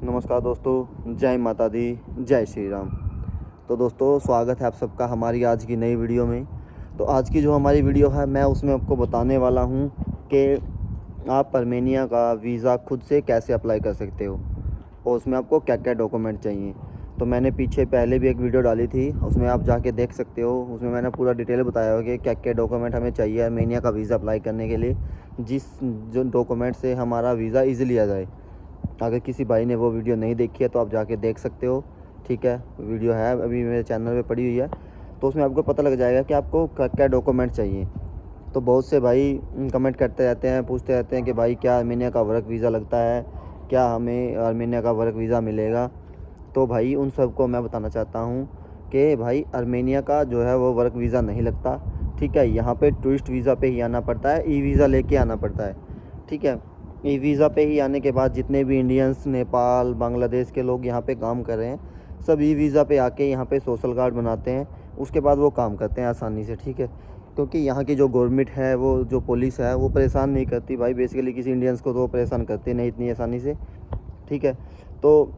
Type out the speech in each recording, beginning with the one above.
नमस्कार दोस्तों, जय माता दी, जय श्री राम। तो दोस्तों, स्वागत है आप सबका हमारी आज की नई वीडियो में। तो आज की जो हमारी वीडियो है, मैं उसमें आपको बताने वाला हूं कि आप आर्मेनिया का वीज़ा खुद से कैसे अप्लाई कर सकते हो और उसमें आपको क्या क्या डॉक्यूमेंट चाहिए। तो मैंने पीछे पहले भी एक वीडियो डाली थी, उसमें आप जाके देख सकते हो। उसमें मैंने पूरा डिटेल बताया हो कि क्या क्या डॉक्यूमेंट हमें चाहिए आर्मेनिया का वीज़ा अप्लाई करने के लिए, जो डॉक्यूमेंट से हमारा वीज़ा ईज़िली आ जाए। अगर किसी भाई ने वो वीडियो नहीं देखी है तो आप जाके देख सकते हो। ठीक है, वीडियो है अभी मेरे चैनल पे पड़ी हुई है, तो उसमें आपको पता लग जाएगा कि आपको क्या क्या डॉक्यूमेंट चाहिए। तो बहुत से भाई कमेंट करते रहते हैं, पूछते रहते हैं कि भाई क्या आर्मेनिया का वर्क वीज़ा लगता है, क्या हमें आर्मेनिया का वर्क वीज़ा मिलेगा। तो भाई उन सबको मैं बताना चाहता हूँ कि भाई आर्मेनिया का जो है वो वर्क वीज़ा नहीं लगता। ठीक है, यहाँ पे टूरिस्ट वीज़ा पे ही आना पड़ता है, ई वीज़ा लेके आना पड़ता है। ठीक है, ई वीज़ा पे ही आने के बाद जितने भी इंडियंस, नेपाल, बांग्लादेश के लोग यहाँ पे काम कर रहे हैं, सब ई वीज़ा पे आके यहाँ पे सोशल कार्ड बनाते हैं। उसके बाद वो काम करते हैं आसानी से। ठीक है, क्योंकि यहाँ की जो गवर्नमेंट है, वो जो पुलिस है, वो परेशान नहीं करती भाई। बेसिकली किसी इंडियंस को तो वो परेशान करते नहीं इतनी आसानी से। ठीक है, तो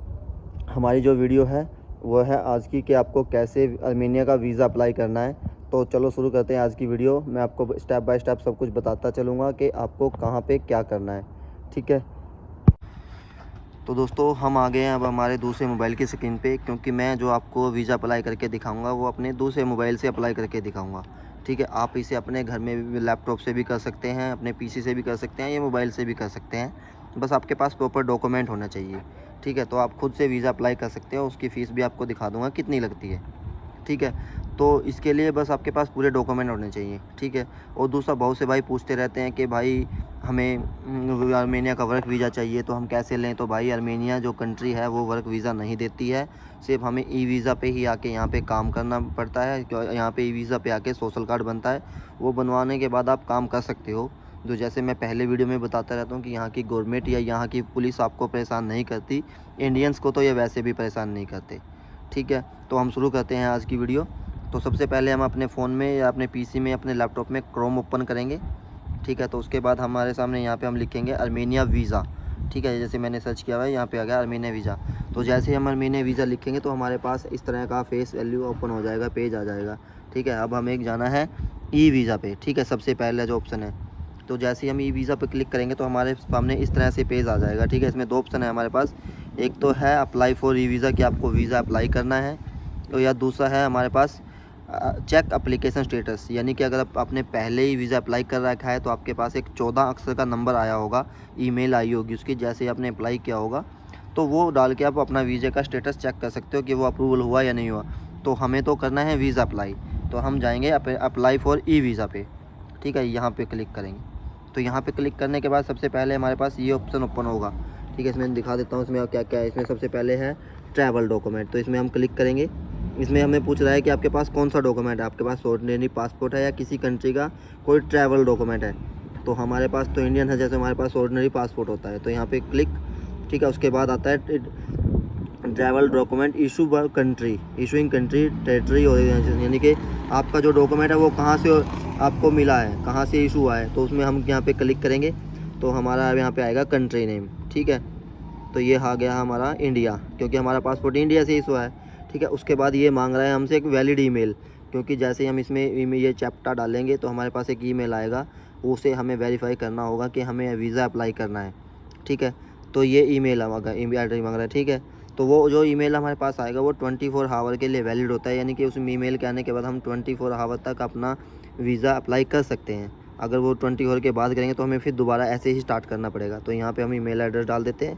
हमारी जो वीडियो है वो है आज की कि आपको कैसे आर्मेनिया का वीज़ा अप्लाई करना है। तो चलो शुरू करते हैं आज की वीडियो। मैं आपको स्टेप बाय स्टेप सब कुछ बताता चलूँगा कि आपको कहाँ पे क्या करना है। ठीक है, तो दोस्तों हम आ गए हैं अब हमारे दूसरे मोबाइल की स्क्रीन पे, क्योंकि मैं जो आपको वीज़ा अप्लाई करके दिखाऊंगा वो अपने दूसरे मोबाइल से अप्लाई करके दिखाऊंगा। ठीक है, आप इसे अपने घर में भी लैपटॉप से भी कर सकते हैं, अपने पीसी से भी कर सकते हैं, या मोबाइल से भी कर सकते हैं। बस आपके पास प्रॉपर डॉक्यूमेंट होना चाहिए। ठीक है, तो आप खुद से वीज़ा अप्लाई कर सकते हो। उसकी फ़ीस भी आपको दिखा दूँगा कितनी लगती है। ठीक है, तो इसके लिए बस आपके पास पूरे डॉक्यूमेंट होने चाहिए। ठीक है, और दूसरा बहुत से भाई पूछते रहते हैं कि भाई हमें आर्मेनिया का वर्क वीज़ा चाहिए तो हम कैसे लें। तो भाई आर्मेनिया जो कंट्री है वो वर्क वीज़ा नहीं देती है, सिर्फ हमें ई वीज़ा पे ही आके यहाँ पे काम करना पड़ता है। यहाँ पे ई वीज़ा पे आके सोशल कार्ड बनता है, वो बनवाने के बाद आप काम कर सकते हो। जो जैसे मैं पहले वीडियो में बताता रहता हूँ कि यहाँ की गवर्नमेंट या यहाँ की पुलिस आपको परेशान नहीं करती, इंडियंस को तो ये वैसे भी परेशान नहीं करते। ठीक है, तो हम शुरू करते हैं आज की वीडियो। तो सबसे पहले हम अपने फ़ोन में या अपने पीसी में, अपने लैपटॉप में क्रोम ओपन करेंगे। ठीक है, तो उसके बाद हमारे सामने यहाँ पे हम लिखेंगे आर्मेनिया वीज़ा। ठीक है, जैसे मैंने सर्च किया हुआ है, यहाँ पे आ गया आर्मेनिया वीज़ा। तो जैसे ही हम आर्मेनिया वीज़ा लिखेंगे तो हमारे पास इस तरह का फेस वैल्यू ओपन हो जाएगा, पेज आ जाएगा। ठीक है, अब हमें जाना है ई वीज़ा पे। ठीक है, सबसे पहला जो ऑप्शन है, तो जैसे ही हम ई वीज़ा पे क्लिक करेंगे तो हमारे सामने इस तरह से पेज आ जाएगा। ठीक है, इसमें दो ऑप्शन है हमारे पास। एक तो है अप्लाई फॉर ई वीज़ा, कि आपको वीज़ा अप्लाई करना है, तो या दूसरा है हमारे पास चेक एप्लीकेशन स्टेटस, यानी कि अगर आपने पहले ही वीज़ा अप्लाई कर रखा है तो आपके पास एक 14 अक्षर का नंबर आया होगा, ईमेल आई होगी उसकी, जैसे ही आपने अप्लाई किया होगा तो वो डाल के आप अपना वीज़ा का स्टेटस चेक कर सकते हो कि वो अप्रूवल हुआ या नहीं हुआ। तो हमें तो करना है वीज़ा अप्लाई, तो हम जाएंगे अप्लाई फॉर ई वीज़ा पे। ठीक है, यहाँ पे क्लिक करेंगे। तो यहाँ पे क्लिक करने के बाद सबसे पहले हमारे पास ये ऑप्शन ओपन होगा। ठीक है, इसमें दिखा देता हूँ इसमें क्या क्या है। इसमें सबसे पहले है ट्रैवल डॉक्यूमेंट, तो इसमें हम क्लिक करेंगे। इसमें हमें पूछ रहा है कि आपके पास कौन सा डॉक्यूमेंट है, आपके पास ऑर्डिनरी पासपोर्ट है या किसी कंट्री का कोई ट्रैवल डॉक्यूमेंट है। तो हमारे पास तो इंडियन है, जैसे हमारे पास ऑर्डिनरी पासपोर्ट होता है, तो यहाँ पे क्लिक। ठीक है, उसके बाद आता है travel document issue by country, issuing country, territory, यानी कि आपका जो डॉक्यूमेंट है वो कहाँ से आपको मिला है, कहाँ से इशू हुआ है। तो उसमें हम यहाँ पे क्लिक करेंगे तो हमारा यहाँ पे आएगा कंट्री नेम। ठीक है, तो ये आ गया हमारा इंडिया, क्योंकि हमारा पासपोर्ट इंडिया से इशू है। ठीक है, उसके बाद ये मांग रहा है हमसे एक वैलिड ईमेल, क्योंकि जैसे ही हम इसमें ये चैप्टर डालेंगे तो हमारे पास एक ईमेल आएगा, उसे हमें वेरीफाई करना होगा कि हमें वीज़ा अप्लाई करना है। ठीक है, तो ये ईमेल ईमेल एड्रेस मांग रहा है। ठीक है, तो वो जो ईमेल हमारे पास आएगा वो 24 आवर के लिए वैलिड होता है, यानी कि उस ईमेल के आने के बाद हम 24 आवर तक अपना वीज़ा अप्लाई कर सकते हैं। अगर वो 24 आवर के बाद करेंगे तो हमें फिर दोबारा ऐसे ही स्टार्ट करना पड़ेगा। तो यहाँ पे हम ईमेल एड्रेस डाल देते हैं,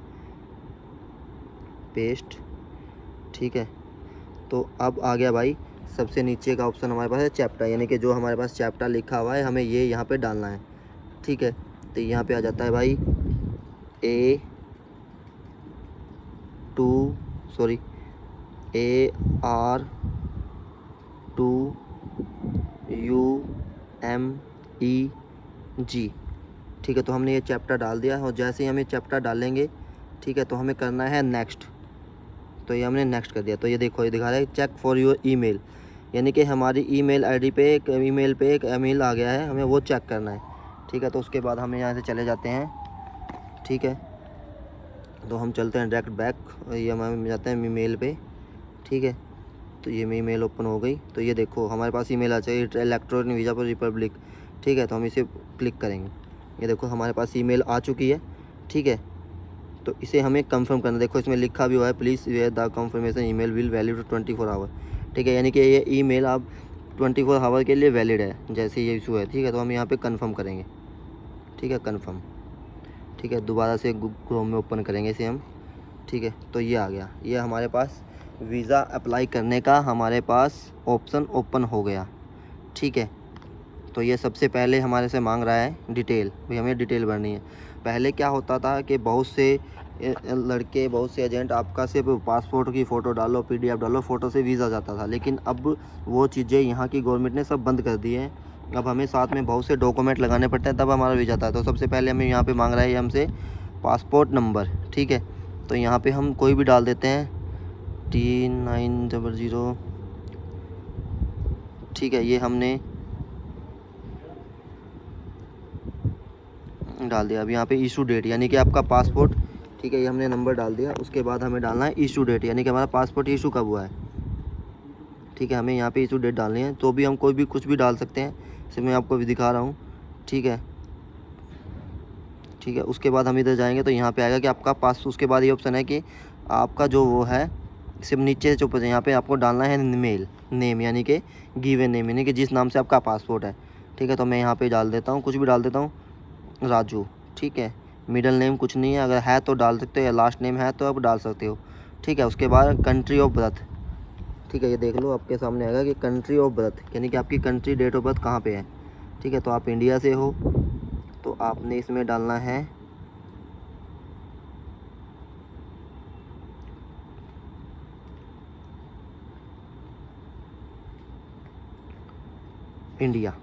पेस्ट। ठीक है, तो अब आ गया भाई सबसे नीचे का ऑप्शन हमारे पास है चैप्टर, यानी कि जो हमारे पास चैप्टर लिखा हुआ है हमें ये यहाँ पे डालना है। ठीक है, तो यहाँ पे आ जाता है भाई AR2UMEG। ठीक है, तो हमने ये चैप्टर डाल दिया और जैसे ही हम ये चैप्टर डालेंगे, ठीक है, तो हमें करना है नेक्स्ट। तो ये हमने नेक्स्ट कर दिया। तो ये देखो, ये दिखा रहा है चेक फॉर योर ईमेल, यानी कि हमारी ईमेल आईडी पे एक ईमेल आ गया है, हमें वो चेक करना है। ठीक है, तो उसके बाद हम यहाँ से चले जाते हैं। ठीक है, तो हम चलते हैं डायरेक्ट बैक, ये हम जाते हैं ईमेल पे। ठीक है, तो ये मेरी ईमेल ओपन हो गई। तो ये देखो हमारे पास ईमेल आ चाहिए इलेक्ट्रॉनिक वीज़ा फॉर रिपब्लिक। ठीक है, तो हम इसे क्लिक करेंगे। ये देखो हमारे पास ईमेल आ चुकी है। ठीक है, तो इसे हमें कंफर्म करना। देखो इसमें लिखा भी हुआ है please where the confirmation email will valid 24 hour. ठीक है, यानी कि ये ईमेल आप 24 आवर के लिए वैलिड है, जैसे ये इशू है। ठीक है, तो हम यहाँ पे कंफर्म करेंगे। ठीक है, कंफर्म। ठीक है, दोबारा से क्रोम में ओपन करेंगे इसे हम। ठीक है, तो ये आ गया, ये हमारे पास वीज़ा अप्लाई करने का हमारे पास ऑप्शन ओपन हो गया। ठीक है, तो ये सबसे पहले हमारे से मांग रहा है डिटेल, भाई हमें डिटेल भरनी है। पहले क्या होता था कि बहुत से लड़के, बहुत से एजेंट आपका सिर्फ पासपोर्ट की फ़ोटो डालो, PDF डालो, फ़ोटो से वीज़ा जाता था। लेकिन अब वो चीज़ें यहाँ की गवर्नमेंट ने सब बंद कर दी हैं। अब हमें साथ में बहुत से डॉक्यूमेंट लगाने पड़ते हैं, तब हमारा वीज़ा आता है। तो सबसे पहले हमें यहाँ पे मांग रहा है हमसे पासपोर्ट नंबर। ठीक है, तो यहाँ पे हम कोई भी डाल देते हैं, T900। ठीक है, ये हमने डाल दिया। अब यहाँ पे इशू डेट यानी कि आपका पासपोर्ट। ठीक है, ये हमने नंबर डाल दिया। उसके बाद हमें डालना है इशू डेट, यानी कि हमारा पासपोर्ट इशू कब हुआ है। ठीक है, हमें यहाँ पे इशू डेट डालनी है। तो भी हम कोई भी कुछ भी डाल सकते हैं, इसे मैं आपको भी दिखा रहा हूँ। ठीक है, ठीक है, उसके बाद हम इधर जाएंगे तो यहाँ पे आएगा कि आपका पास। उसके बाद ये ऑप्शन है कि आपका जो वो है, सिर्फ नीचे से ऊपर यहाँ पे आपको डालना है मेल नेम, यानी कि गिवन नेम, यानी कि जिस नाम से आपका पासपोर्ट है। ठीक है, तो मैं यहाँ पे डाल देता हूँ, कुछ भी डाल देता हूँ, राजू। ठीक है, मिडिल नेम कुछ नहीं है, अगर है तो डाल सकते हो, या लास्ट नेम है तो आप डाल सकते हो। ठीक है, उसके बाद कंट्री ऑफ बर्थ। ठीक है, ये देख लो आपके सामने आएगा कि कंट्री ऑफ बर्थ, यानी कि आपकी कंट्री डेट ऑफ बर्थ कहाँ पे है। ठीक है, तो आप इंडिया से हो तो आपने इसमें डालना है इंडिया।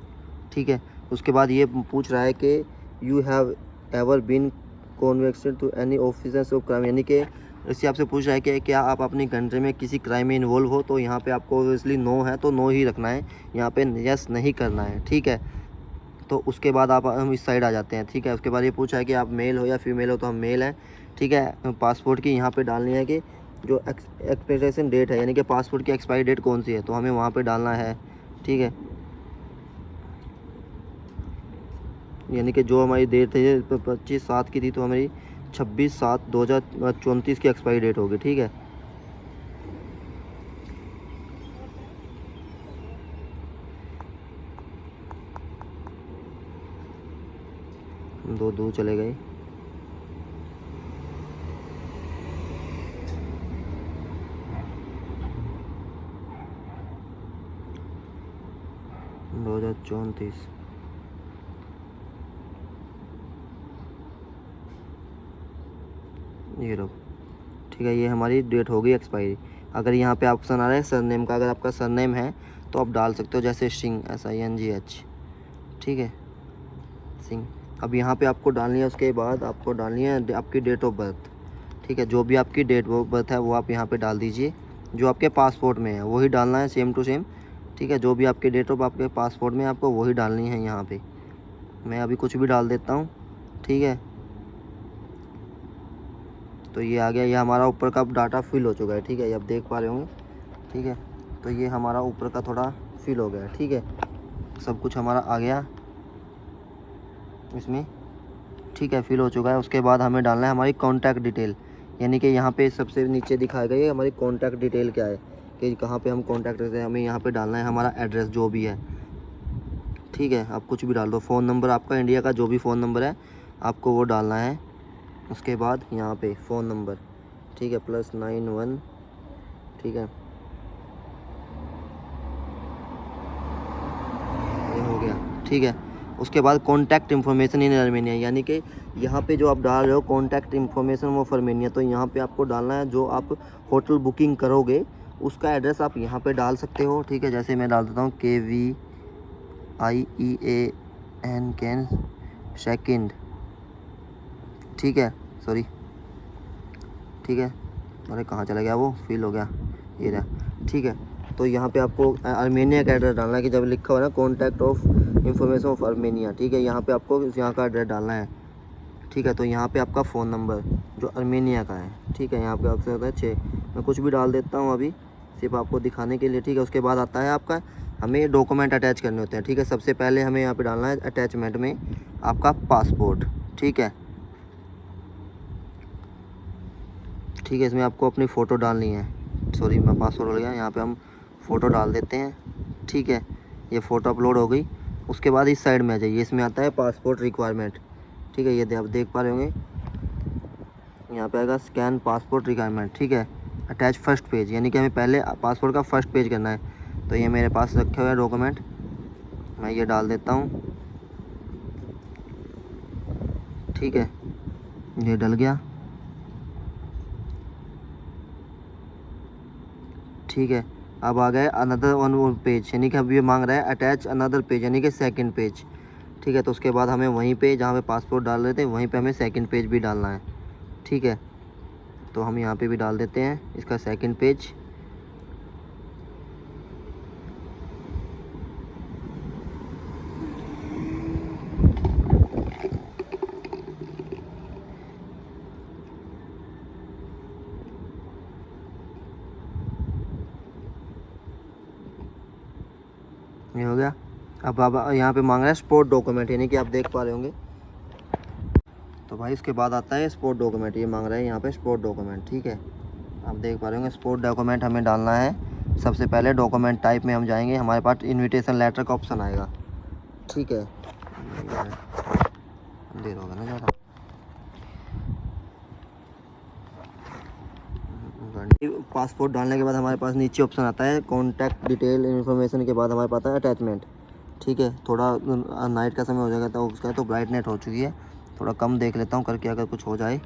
ठीक है, उसके बाद ये पूछ रहा है कि you have ever been convicted to any offence of crime, यानी कि इससे आपसे पूछ रहा है कि क्या आप अपनी कंट्री में किसी क्राइम में इन्वॉल्व हो। तो यहाँ पे आपको ऑब्वियसली नो है तो नो ही रखना है, यहाँ पे यस नहीं करना है। ठीक है, तो उसके बाद हम इस साइड आ जाते हैं। ठीक है, उसके बाद ये पूछा है कि आप मेल हो या फीमेल हो, तो हम मेल हैं। ठीक है, पासपोर्ट की यहाँ पे डालनी है कि जो एक्सपायरेशन डेट है, यानी कि पासपोर्ट की एक्सपायरी डेट कौन सी है, तो हमें वहाँ पे डालना है। ठीक है, यानी कि जो हमारी डेट है 25/7 की थी, तो हमारी 26/7/2034 की एक्सपायरी डेट होगी। ठीक है, दो चले गए। दो 2034। ये लो। ठीक है, ये हमारी डेट हो गई एक्सपायरी। अगर यहाँ पे ऑप्शन आ रहा है सरनेम का, अगर आपका सरनेम है तो आप डाल सकते हो, जैसे सिंह, SINGH। ठीक है, सिंह। अब यहाँ पे आपको डालनी है, उसके बाद आपको डालनी है आपकी डेट ऑफ बर्थ। ठीक है, जो भी आपकी डेट ऑफ बर्थ है वो आप यहाँ पे डाल दीजिए, जो आपके पासपोर्ट में है वही डालना है, सेम टू सेम। ठीक है, जो भी आपकी डेट ऑफ आपके पासपोर्ट में आपको वही डालनी है यहाँ पे। मैं अभी कुछ भी डाल देता हूँ। ठीक है, तो ये आ गया, ये हमारा ऊपर का डाटा फिल हो चुका है। ठीक है, ये आप देख पा रहे होंगे। ठीक है, तो ये हमारा ऊपर का थोड़ा फिल हो गया। ठीक है, सब कुछ हमारा आ गया इसमें। ठीक है, फिल हो चुका है। उसके बाद हमें डालना है हमारी कॉन्टैक्ट डिटेल, यानी कि यहाँ पे सबसे नीचे दिखाया गया है हमारी कॉन्टैक्ट डिटेल क्या है, कि कहाँ पे हम कॉन्टैक्ट करते हैं। हमें यहाँ पे डालना है हमारा एड्रेस जो भी है। ठीक है, आप कुछ भी डाल दो, फ़ोन नंबर आपका इंडिया का जो भी फ़ोन नंबर है आपको वो डालना है। उसके बाद यहाँ पे फ़ोन नंबर। ठीक है, +91। ठीक है, ये हो गया। ठीक है, उसके बाद कॉन्टैक्ट इन्फॉर्मेशन इन आर्मेनिया, यानी कि यहाँ पे जो आप डाल रहे हो कॉन्टैक्ट इन्फॉर्मेशन ऑफ आर्मेनिया, तो यहाँ पे आपको डालना है जो आप होटल बुकिंग करोगे उसका एड्रेस आप यहाँ पे डाल सकते हो। ठीक है, जैसे मैं डाल देता हूँ KVIEAN कैन सेकंड। ठीक है, सॉरी। ठीक है, अरे कहाँ चला गया, वो फिल हो गया, ये रहा। ठीक है, तो यहाँ पे आपको आर्मेनिया का एड्रेस डालना है, कि जब लिखा हुआ है ना contact of information of Armenia. ठीक है, यहाँ पे आपको यहाँ का एड्रेस डालना है। ठीक है। तो यहाँ पे आपका फ़ोन नंबर जो अर्मेनिया का है, ठीक है, यहाँ पे आपसे होता है 6, मैं कुछ भी डाल देता हूँ अभी सिर्फ आपको दिखाने के लिए, ठीक है। उसके बाद आता है आपका, हमें डॉक्यूमेंट अटैच करने होते हैं, ठीक है। सबसे पहले हमें यहाँ पे डालना है अटैचमेंट में आपका पासपोर्ट, ठीक है, ठीक है। इसमें आपको अपनी फ़ोटो डालनी है, सॉरी मैं पासपोर्ट हो गया, यहाँ पे हम फ़ोटो डाल देते हैं, ठीक है। ये फ़ोटो अपलोड हो गई। उसके बाद इस साइड में आ जाइए, इसमें आता है पासपोर्ट रिक्वायरमेंट, ठीक है। ये आप देख पा रहे होंगे, यहाँ पे आएगा स्कैन पासपोर्ट रिक्वायरमेंट, ठीक है। अटैच फर्स्ट पेज, यानी कि हमें पहले पासपोर्ट का फर्स्ट पेज करना है। तो ये मेरे पास रखे हुए हैं डॉक्यूमेंट, मैं ये डाल देता हूँ, ठीक है। ये डल गया, ठीक है। अब आ गए अनदर वन पेज, यानी कि अब ये मांग रहा है अटैच अनदर पेज, यानी कि सेकंड पेज, ठीक है। तो उसके बाद हमें वहीं पे जहाँ पे पासपोर्ट डाल रहे थे वहीं पे हमें सेकंड पेज भी डालना है, ठीक है। तो हम यहाँ पे भी डाल देते हैं इसका सेकंड पेज, ये हो गया। अब यहाँ पे मांग रहा है स्पोर्ट डॉक्यूमेंट, यानी कि आप देख पा रहे होंगे। तो भाई इसके बाद आता है स्पोर्ट डॉक्यूमेंट, ये मांग रहा है यहाँ पे स्पोर्ट डॉक्यूमेंट, ठीक है। आप देख पा रहे होंगे स्पोर्ट डॉक्यूमेंट हमें डालना है। सबसे पहले डॉक्यूमेंट टाइप में हम जाएंगे, हमारे पास इनविटेशन लेटर का ऑप्शन आएगा, ठीक है। देर होगा ना ज़्यादा, पासपोर्ट डालने के बाद हमारे पास नीचे ऑप्शन आता है कॉन्टैक्ट डिटेल इन्फॉर्मेशन, के बाद हमारे पास आता है अटैचमेंट, ठीक है। थोड़ा नाइट का समय हो जाएगा तो उसका तो ब्राइटनेस हो चुकी है, थोड़ा कम देख लेता हूँ करके अगर कुछ हो जाए,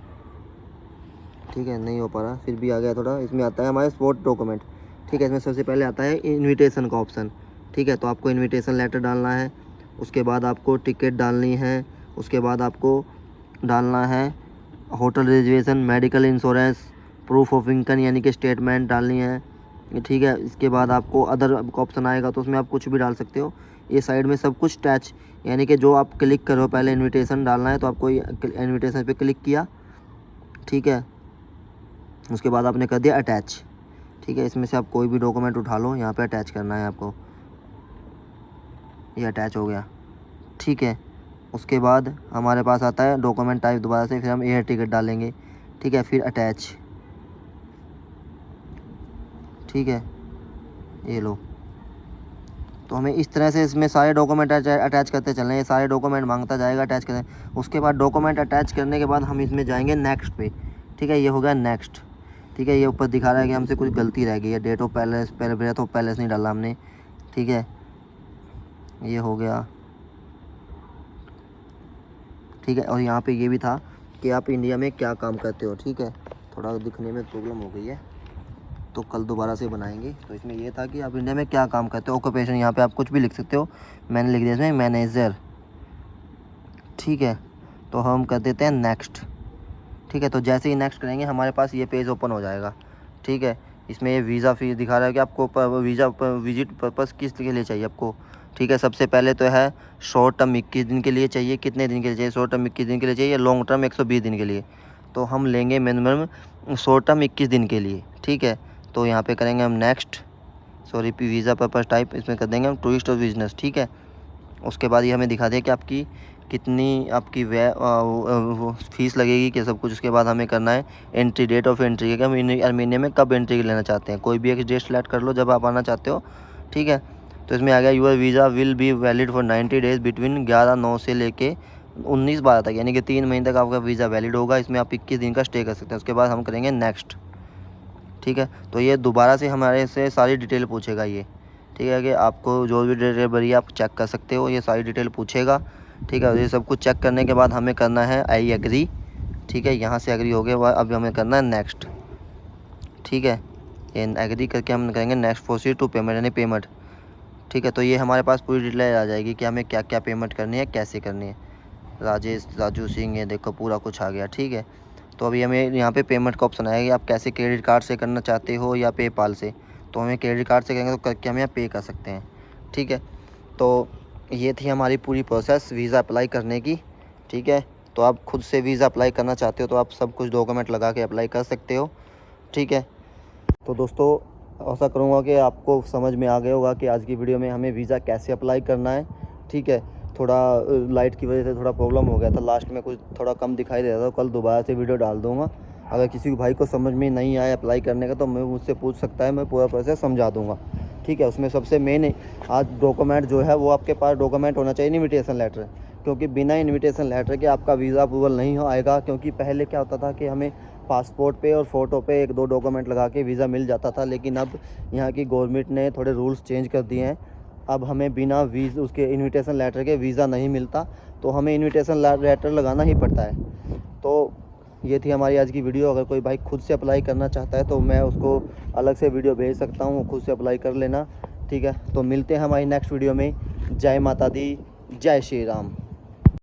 ठीक है। नहीं हो पा रहा, फिर भी आ गया थोड़ा। इसमें आता है हमारे स्पोर्ट डॉक्यूमेंट, ठीक है। इसमें सबसे पहले आता है इनविटेशन का ऑप्शन, ठीक है। तो आपको इनविटेशन लेटर डालना है, उसके बाद आपको टिकट डालनी है, उसके बाद आपको डालना है hotel reservation, medical insurance, proof of income यानी कि स्टेटमेंट डालनी है, ठीक है। इसके बाद आपको अदर ऑप्शन आएगा तो उसमें आप कुछ भी डाल सकते हो। ये साइड में सब कुछ टच, यानी कि जो आप क्लिक करो, पहले इनविटेशन डालना है तो आपको इनविटेशन पे क्लिक किया, ठीक है। उसके बाद आपने कर दिया अटैच, ठीक है। इसमें से आप कोई भी डॉक्यूमेंट उठा लो, यहाँ पे अटैच करना है आपको, ये अटैच हो गया, ठीक है। उसके बाद हमारे पास आता है डॉक्यूमेंट टाइप दोबारा से, फिर हम एयर टिकट डालेंगे, ठीक है, फिर अटैच, ठीक है। ये लो, तो हमें इस तरह से इसमें सारे डॉक्यूमेंट अटैच करते चलना है, ये सारे डॉक्यूमेंट मांगता जाएगा अटैच करें। उसके बाद डॉक्यूमेंट अटैच करने के बाद हम इसमें जाएंगे नेक्स्ट पे, ठीक है। ये हो गया नेक्स्ट, ठीक है। ये ऊपर दिखा रहा है कि हमसे कुछ गलती रह गई है, date of place birth of place नहीं डाला हमने, ठीक है। ये हो गया, ठीक है। और यहाँ पे ये भी था कि आप इंडिया में क्या काम करते हो, ठीक है। थोड़ा दिखने में प्रॉब्लम हो गई है तो कल दोबारा से बनाएंगे। तो इसमें ये था कि आप इंडिया में क्या काम करते हो, ऑक्यूपेशन, यहाँ पे आप कुछ भी लिख सकते हो, मैंने लिख दिया इसमें मैनेजर, ठीक है। तो हम कर देते हैं नेक्स्ट, ठीक है। तो जैसे ही नेक्स्ट करेंगे हमारे पास ये पेज ओपन हो जाएगा, ठीक है। इसमें ये वीज़ा फीस दिखा रहा है कि आपको वीज़ा विजिट पर्पज़ किस के लिए चाहिए आपको, ठीक है। सबसे पहले तो है शॉर्ट टर्म 21 दिन के लिए चाहिए, कितने दिन के लिए चाहिए, शॉर्ट टर्म 21 दिन के लिए चाहिए, लॉन्ग टर्म 120 दिन के लिए। तो हम लेंगे मिनिमम शॉर्ट टर्म 21 दिन के लिए, ठीक है। तो यहाँ पे करेंगे हम next, sorry visa purpose type, इसमें कर देंगे हम टूरिस्ट और बिजनेस, ठीक है। उसके बाद ये हमें दिखा दिया कि आपकी कितनी आपकी फीस लगेगी कि सब कुछ। उसके बाद हमें करना है एंट्री, डेट ऑफ एंट्री, कि हम अर्मेनिया में कब एंट्री लेना चाहते हैं। कोई भी एक डेट सेलेक्ट कर लो जब आप आना चाहते हो, ठीक है। तो इसमें आ गया your visa will be valid for 90 days between 11/9 से लेके 19/12 तक, यानी कि 3 महीने तक आपका वीज़ा वैलिड होगा। इसमें आप 21 दिन का स्टे कर सकते हैं। उसके बाद हम करेंगे नेक्स्ट, ठीक है। तो ये दोबारा से हमारे से सारी डिटेल पूछेगा ये, ठीक है, कि आपको जो भी डिटेल भरी आप चेक कर सकते हो, ये सारी डिटेल पूछेगा, ठीक है। ये सब कुछ चेक करने के बाद हमें करना है आई एग्री, ठीक है। यहाँ से एग्री हो गया, अब हमें करना है नेक्स्ट, ठीक है। ये एग्री करके हम करेंगे नेक्स्ट प्रोसीड टू पेमेंट, यानी पेमेंट, ठीक है। तो ये हमारे पास पूरी डिटेल आ जाएगी कि हमें क्या क्या पेमेंट करनी है, कैसे करनी है। राजू सिंह, ये देखो पूरा कुछ आ गया, ठीक है। तो अभी हमें यहाँ पे पेमेंट का ऑप्शन आएगा कि आप कैसे क्रेडिट कार्ड से करना चाहते हो या पेपाल से। तो हमें क्रेडिट कार्ड से करेंगे तो करके हम यहाँ पे कर सकते हैं, ठीक है। तो ये थी हमारी पूरी प्रोसेस वीज़ा अप्लाई करने की, ठीक है। तो आप खुद से वीज़ा अप्लाई करना चाहते हो तो आप सब कुछ डॉक्यूमेंट लगा के अप्लाई कर सकते हो, ठीक है। तो दोस्तों आशा करूँगा कि आपको समझ में आ गया होगा कि आज की वीडियो में हमें वीज़ा कैसे अप्लाई करना है, ठीक है। थोड़ा लाइट की वजह से थोड़ा प्रॉब्लम हो गया था, लास्ट में कुछ थोड़ा कम दिखाई दे रहा था। कल दोबारा से वीडियो डाल दूँगा। अगर किसी भाई को समझ में नहीं आया अप्लाई करने का तो मैं मुझसे पूछ सकता है, मैं पूरा प्रोसेस समझा दूँगा, ठीक है। उसमें सबसे मेन आज डॉक्यूमेंट जो है वो आपके पास डॉक्यूमेंट होना चाहिए इन्विटेशन लेटर, क्योंकि बिना इन्विटेशन लेटर के आपका वीज़ा अप्रूवल नहीं हो आएगा। क्योंकि पहले क्या होता था कि हमें पासपोर्ट पे और फ़ोटो पे 1-2 डॉक्यूमेंट लगा के वीज़ा मिल जाता था, लेकिन अब यहाँ की गवर्नमेंट ने थोड़े रूल्स चेंज कर दिए हैं। अब हमें बिना उसके इन्विटेशन लेटर के वीज़ा नहीं मिलता, तो हमें इन्विटेशन लेटर लगाना ही पड़ता है। तो ये थी हमारी आज की वीडियो। अगर कोई भाई खुद से अप्लाई करना चाहता है तो मैं उसको अलग से वीडियो भेज सकता हूँ, खुद से अप्लाई कर लेना, ठीक है। तो मिलते हैं हमारी नेक्स्ट वीडियो में। जय माता दी, जय श्री राम।